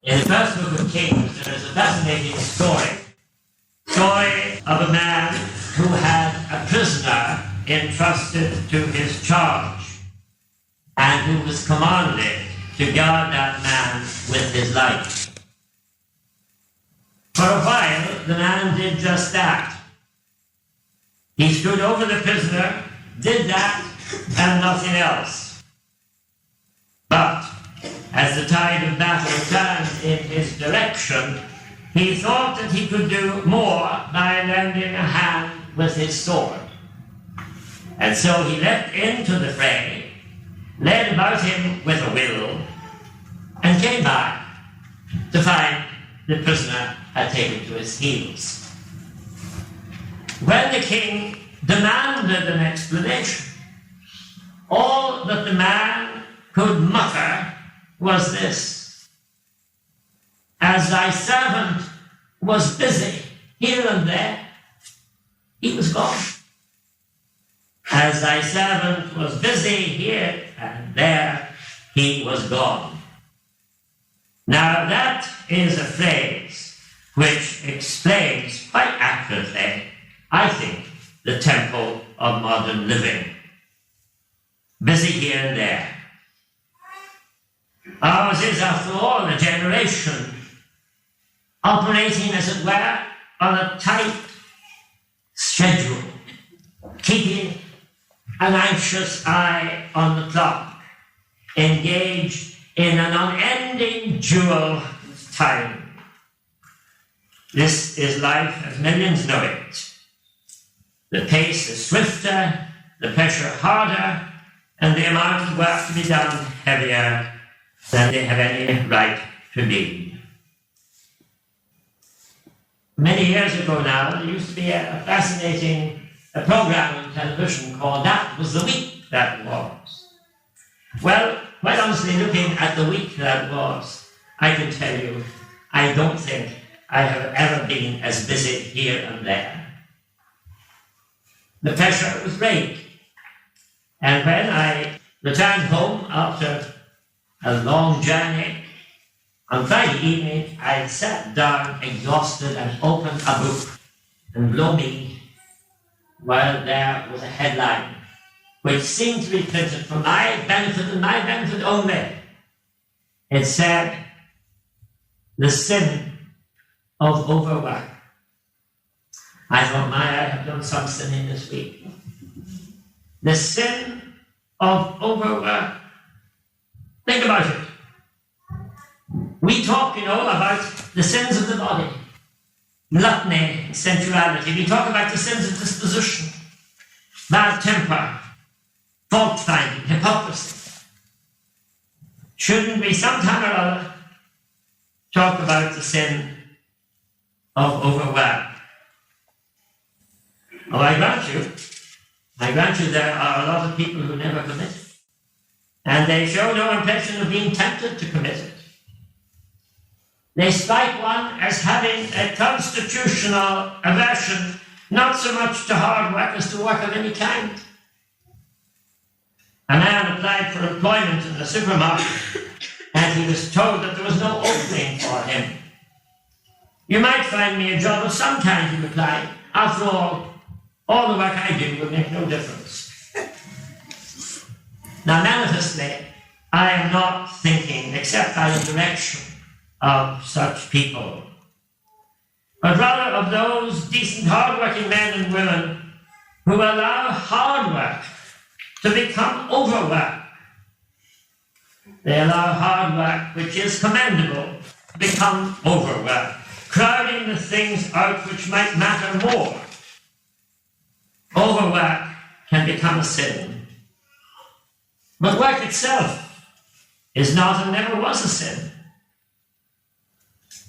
In the first book of Kings, there is a fascinating story of a man who had a prisoner entrusted to his charge and who was commanded to guard that man with his life. For a while, the man did just that. He stood over the prisoner, did that, and nothing else. But as the tide of battle turned in his direction, he thought that he could do more by lending a hand with his sword. And so he leapt into the fray, led about him with a will, and came back to find the prisoner had taken to his heels. When the king demanded an explanation, all that the man could mutter was this: as thy servant was busy here and there, he was gone. As thy servant was busy here and there, he was gone. Now that is a phrase which explains quite accurately, I think, the tempo of modern living. Busy here and there. Ours is, after all, a generation operating, as it were, on a tight schedule, keeping an anxious eye on the clock, engaged in an unending duel with time. This is life as millions know it. The pace is swifter, the pressure harder, and the amount of work to be done heavier than they have any right to be. Many years ago now, there used to be a fascinating program on television called That Was the Week That Was. Well, quite honestly, looking at the week that was, I can tell you, I don't think I have ever been as busy here and there. The pressure was great. And when I returned home after a long journey, on Friday evening, I sat down exhausted and opened a book, and blow me, while there was a headline which seemed to be printed for my benefit and my benefit only. It said, "The sin of overwork." I thought, I have done some sinning this week. The sin of overwork. Think about it. We talk, about the sins of the body, gluttony, sensuality. We talk about the sins of disposition, bad temper, fault-finding, hypocrisy. Shouldn't we sometime or other talk about the sin of overwork? Oh, I grant you there are a lot of people who never commit it. And they show no impression of being tempted to commit it. They strike one as having a constitutional aversion, not so much to hard work as to work of any kind. A man applied for employment in a supermarket, and he was told that there was no opening for him. "You might find me a job of some kind," he replied. "After all the work I do will make no difference." Now, manifestly, I am not thinking except by the direction of such people, but rather of those decent, hard-working men and women who allow hard work to become overwork. They allow hard work, which is commendable, to become overwork, crowding the things out which might matter more. Overwork can become a sin. But work itself is not and never was a sin.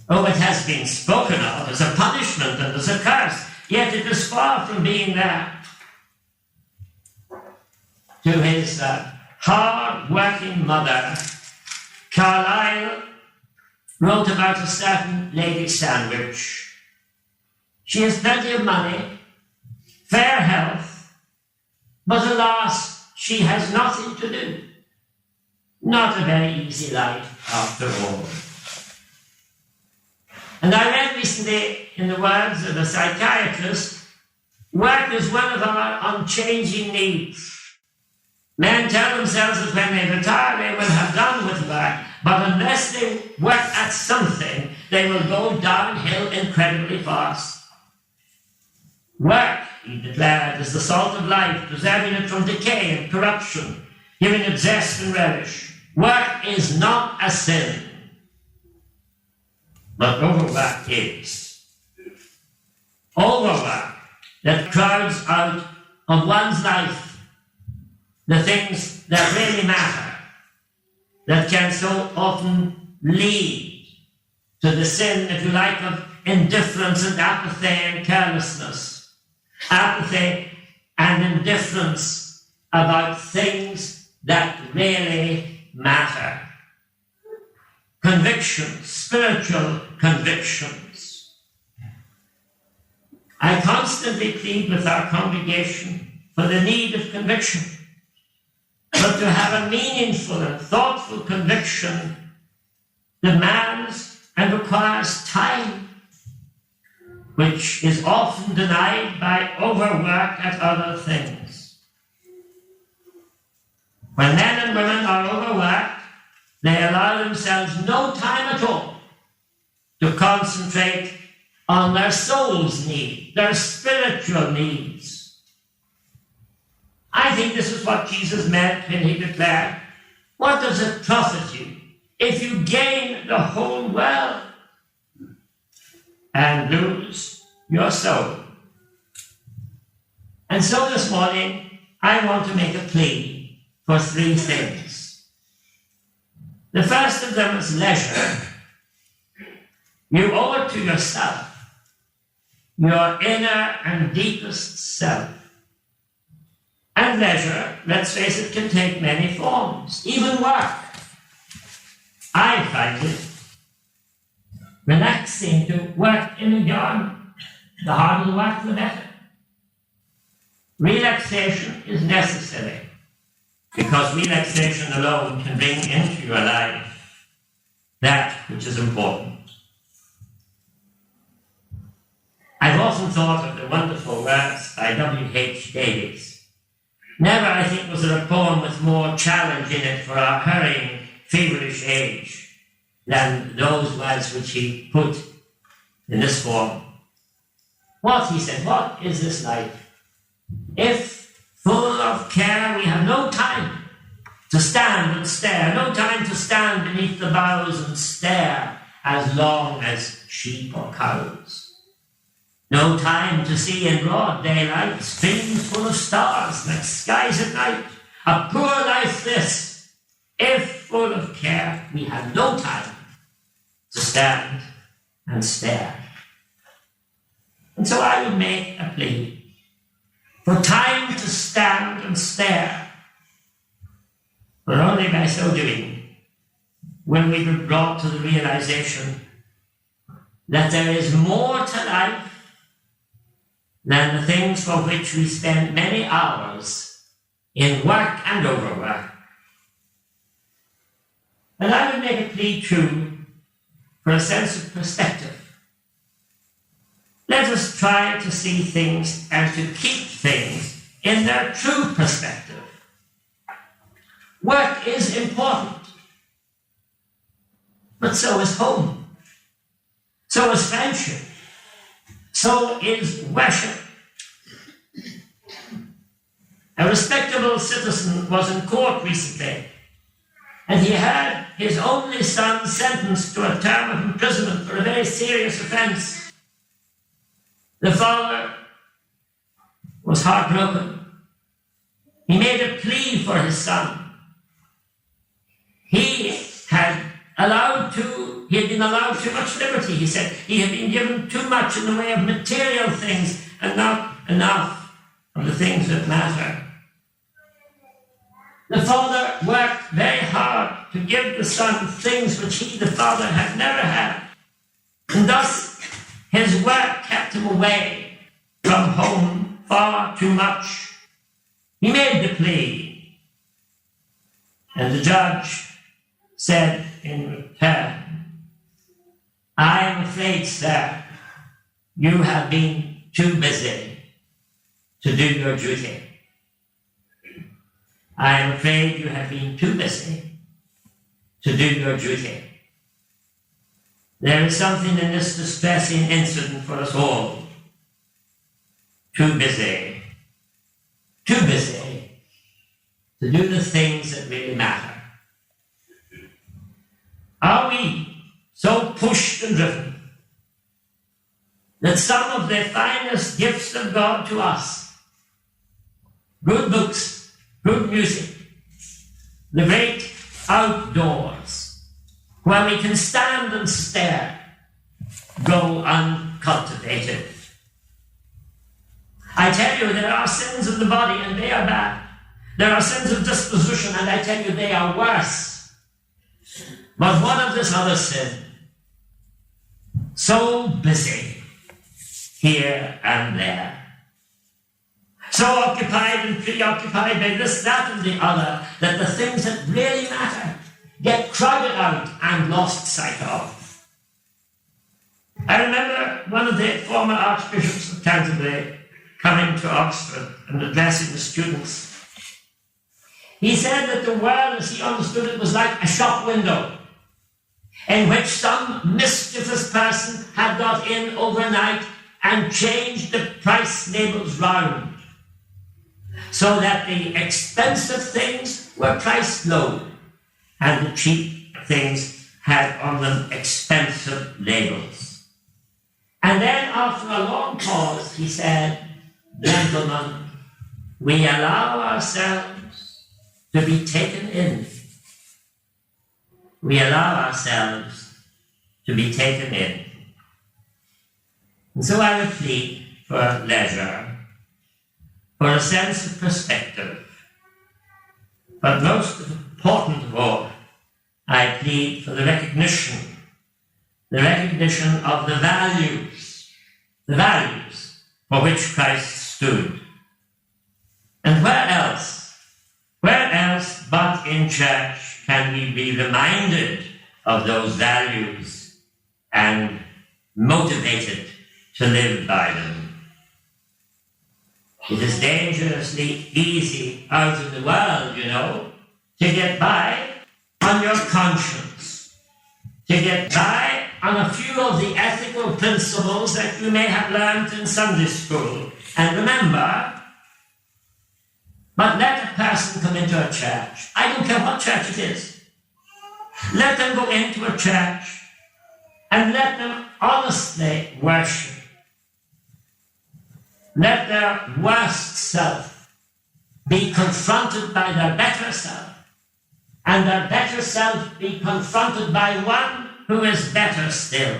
Oh, it has been spoken of as a punishment and as a curse, yet it is far from being that. To his hard-working mother, Carlyle wrote about a certain Lady Sandwich. She has plenty of money, fair health, but alas, she has nothing to do. Not a very easy life after all. And I read recently, in the words of a psychiatrist, work is one of our unchanging needs. Men tell themselves that when they retire, they will have done with work, but unless they work at something, they will go downhill incredibly fast. Work, he declared, is the salt of life, preserving it from decay and corruption, giving it zest and relish. Work is not a sin, but overwork is. Overwork that crowds out of one's life the things that really matter, that can so often lead to the sin, if you like, of indifference and apathy and carelessness. Apathy and indifference about things that really matter. Convictions, spiritual convictions. I constantly plead with our congregation for the need of conviction. But to have a meaningful and thoughtful conviction demands and requires time, which is often denied by overwork at other things. When men and women are overworked, they allow themselves no time at all to concentrate on their soul's need, their spiritual needs. I think this is what Jesus meant when he declared, "What does it profit you if you gain the whole world and lose your soul?" And so this morning, I want to make a plea for three things. The first of them is leisure. You owe it to yourself, your inner and deepest self. And leisure, let's face it, can take many forms, even work. I find it relaxing to work in a garden. The harder the work, the better. Relaxation is necessary because relaxation alone can bring into your life that which is important. I've often thought of the wonderful words by W.H. Davies. Never, I think, was there a poem with more challenge in it for our hurrying, feverish age than those words which he put in this form. What, he said, what is this life? If, full of care, we have no time to stand and stare, no time to stand beneath the boughs and stare as long as sheep or cows. No time to see in broad daylight streams full of stars like skies at night. A poor life this, if full of care we have no time to stand and stare. And so I would make a plea for time to stand and stare, for only by so doing will we be brought to the realization that there is more to life than the things for which we spend many hours in work and overwork. And I would make a plea too for a sense of perspective. Let us try to see things and to keep things in their true perspective. Work is important, but so is home, so is friendship, so is worship. A respectable citizen was in court recently, and he had his only son sentenced to a term of imprisonment for a very serious offense. The father was heartbroken. He made a plea for his son. He had been allowed too much liberty, he said. He had been given too much in the way of material things and not enough of the things that matter. The father worked very hard to give the son things which he, the father, had never had. And thus, his work kept him away from home far too much. He made the plea, and the judge said in return, I am afraid, sir, you have been too busy to do your duty. I am afraid you have been too busy to do your duty. There is something in this distressing incident for us all. Too busy to do the things that really matter. Are we so pushed and driven that some of the finest gifts of God to us, good books, good music, the great outdoors, where we can stand and stare, go uncultivated? I tell you, there are sins of the body, and they are bad. There are sins of disposition, and I tell you, they are worse. But what of this other sin? So busy here and there. So occupied and preoccupied by this, that, and the other, that the things that really matter get crowded out and lost sight of. I remember one of the former archbishops of Canterbury coming to Oxford and addressing the students. He said that the world, as he understood it, was like a shop window in which some mischievous person had got in overnight and changed the price labels round so that the expensive things were priced low and the cheap things had on them expensive labels. And then after a long pause, he said, "Gentlemen, we allow ourselves to be taken in. We allow ourselves to be taken in." And so I would plead for leisure, for a sense of perspective, but most important of all, I plead for the recognition of the values for which Christ stood. And where else but in church can we be reminded of those values and motivated to live by them? It is dangerously easy out in the world, to get by on your conscience, to get by on a few of the ethical principles that you may have learned in Sunday school. And remember, but let a person come into a church. I don't care what church it is. Let them go into a church and let them honestly worship. Let their worst self be confronted by their better self, and their better self be confronted by one who is better still,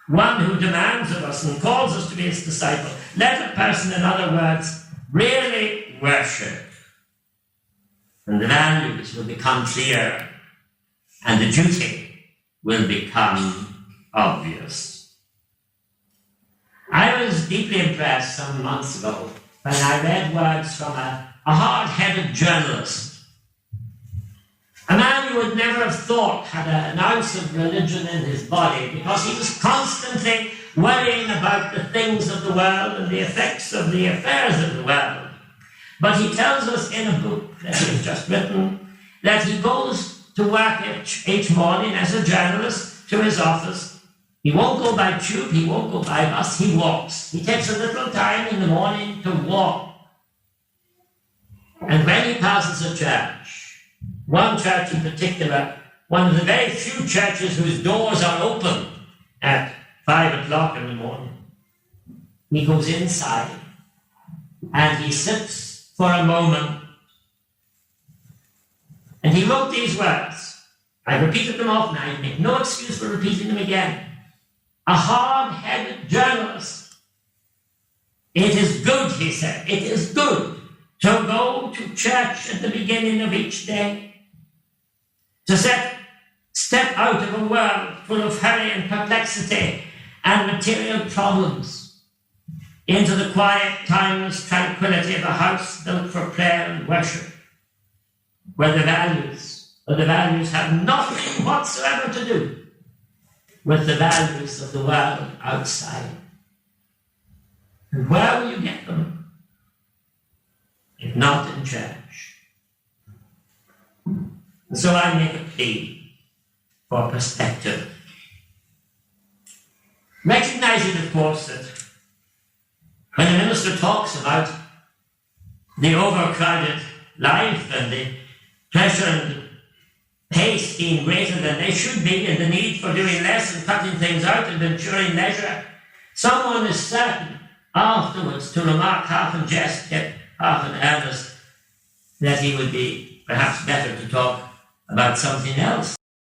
one who demands of us and calls us to be his disciple. Let a person, in other words, really worship, and the values will become clear, and the duty will become obvious. I was deeply impressed some months ago when I read words from a hard-headed journalist, a man you would never have thought had an ounce of religion in his body, because he was constantly worrying about the things of the world and the effects of the affairs of the world. But he tells us in a book that he's just written that he goes to work each morning as a journalist to his office. He won't go by tube, he won't go by bus, he walks. He takes a little time in the morning to walk. And when he passes a church, one church in particular, one of the very few churches whose doors are open at 5 o'clock in the morning, he goes inside and he sits for a moment, and he wrote these words. I repeated them often, I make no excuse for repeating them again. A hard-headed journalist. It is good, he said, it is good to go to church at the beginning of each day, to step out of a world full of hurry and perplexity and material problems into the quiet, timeless tranquility of a house built for prayer and worship, where the values have nothing whatsoever to do with the values of the world outside. And where will you get them? If not in church. And so I make a plea for perspective. Recognizing, of course, that when a minister talks about the overcrowded life and the pressure and pace being greater than they should be, and the need for doing less and cutting things out and ensuring leisure, someone is certain afterwards to remark half in jest, yet half in earnest, that he would be perhaps better to talk about something else.